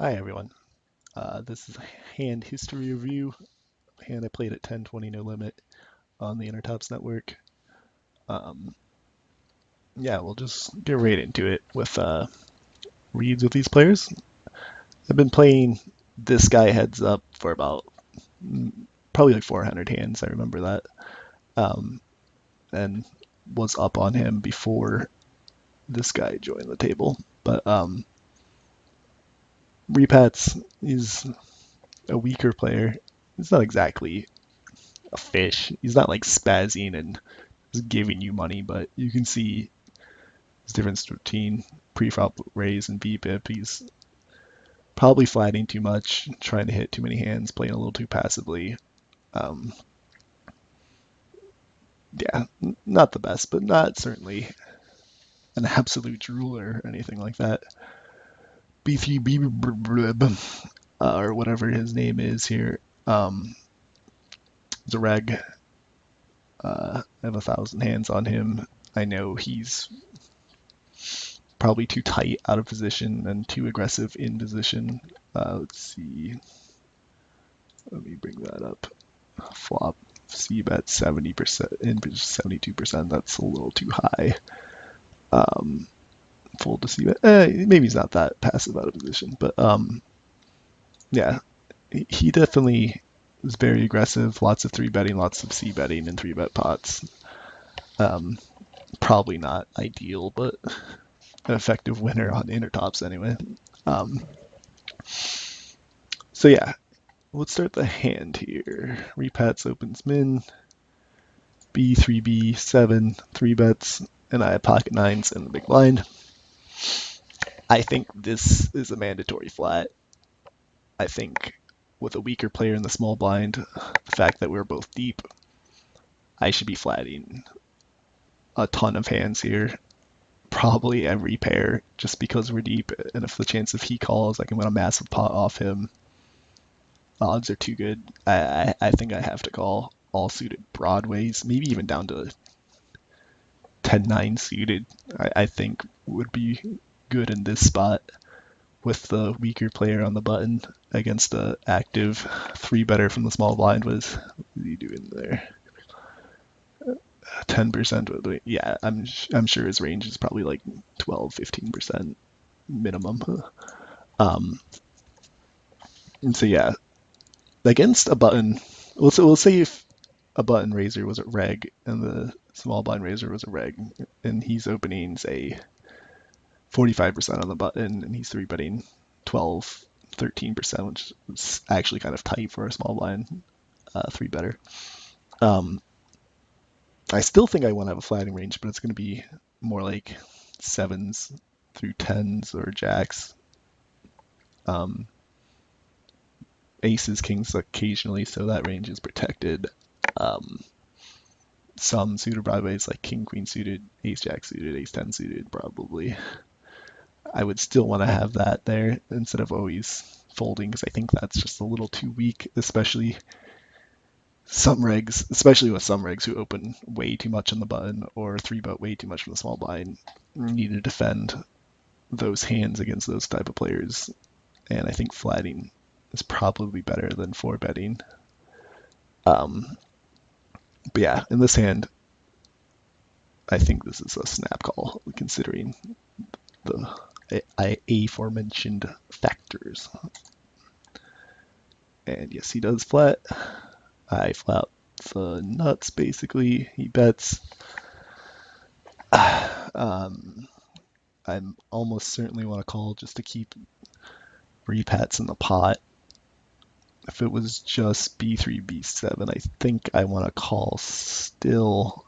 Hi everyone. This is a hand history review. Hand I played at 10:20 no limit on the Intertops network. Um, yeah, we'll just get right into it with reads with these players. I've been playing this guy heads up for about probably like 400 hands. I remember that, um, and was up on him before this guy joined the table. But Repats, he's a weaker player. He's not exactly a fish. He's not like spazzing and giving you money, but you can see his difference between pre-flop raise and VPIP. He's probably flatting too much, trying to hit too many hands, playing a little too passively. Um, yeah, not the best, but not certainly an absolute ruler or anything like that. B3B or whatever his name is here. Zareg, I have 1,000 hands on him. I know he's probably too tight out of position and too aggressive in position. Let's see. Let me bring that up. Flop C bet 70% in 72%. That's a little too high. Um, Fold to C bet. Maybe he's not that passive out of position, but yeah, he definitely is very aggressive. Lots of three betting, lots of C betting, and three bet pots. Um, Probably not ideal, but an effective winner on Intertops anyway. Um, so yeah, let's start the hand here. Repats opens min, B3, B7, 3 bets, and I have pocket nines in the big blind. I think this is a mandatory flat. I think with a weaker player in the small blind, the fact that we're both deep, I should be flatting a ton of hands here. Probably every pair, just because we're deep. And if the chance if he calls, I can win a massive pot off him. Odds are too good. I think I have to call all suited broadways, maybe even down to 10-9 suited. I think would be good in this spot with the weaker player on the button against the active three better from the small blind. What is he doing there? 10%. Yeah, I'm sure his range is probably like 12-15% minimum. Um, and so yeah, against a button, we'll say if a button raiser was a reg and the small blind raiser was a reg, and he's opening say 45% on the button and he's three betting 12, 13%, which is actually kind of tight for a small blind three better. Um, I still think I want to have a flatting range, but it's going to be more like sevens through tens or jacks. Um, Aces, kings occasionally, so that range is protected. Um, some suited broadways like king, queen suited, ace, jack suited, ace, 10 suited, probably. I would still want to have that there instead of always folding because I think that's just a little too weak, especially with some regs who open way too much on the button or three bet way too much from the small blind. You need to defend those hands against those type of players, and I think flatting is probably better than four betting. Um, but yeah, in this hand, I think this is a snap call considering the aforementioned factors. And yes, he does flat. I flat the nuts basically. He bets. Um, I'm almost certainly want to call just to keep repats in the pot. If it was just B3, B7, I think I want to call still,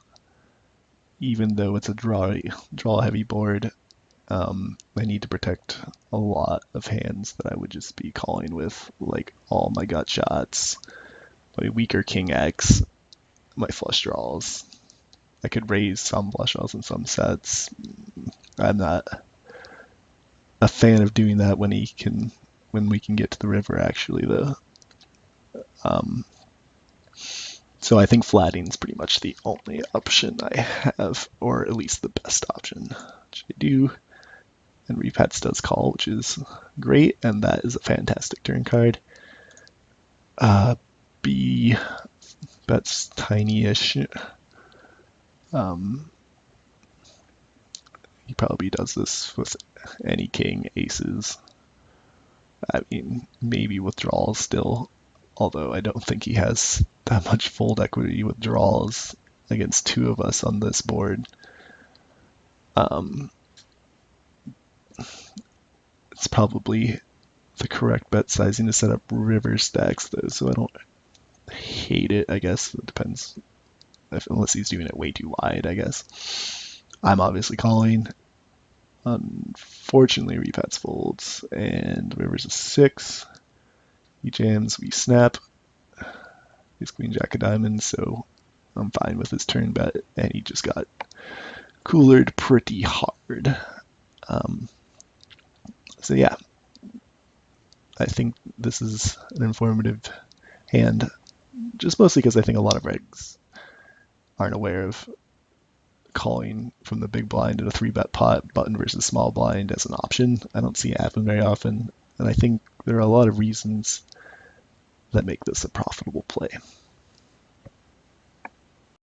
even though it's a draw heavy board. I need to protect a lot of hands that I would just be calling with, like all my gut shots, my weaker king X, my flush draws. I could raise some flush draws in some sets. I'm not a fan of doing that when we can get to the river actually though. Um, so I think flatting is pretty much the only option I have, or at least the best option. Should I do and repats does call, which is great, and that is a fantastic turn card. B bets tiny-ish. He probably does this with any king, aces. I mean, maybe withdrawals still, although I don't think he has that much fold equity withdrawals against two of us on this board. It's probably the correct bet sizing to set up river stacks, though, so I don't hate it, I guess. It depends, unless he's doing it way too wide, I guess. I'm obviously calling. Unfortunately, repats folds, and river's a 6. He jams, we snap. He's queen jack of diamonds, so I'm fine with his turn bet, and he just got coolered pretty hard. So yeah, I think this is an informative hand, just mostly because I think a lot of regs aren't aware of calling from the big blind in a 3-bet pot, button versus small blind, as an option. I don't see it happen very often, and I think there are a lot of reasons that make this a profitable play.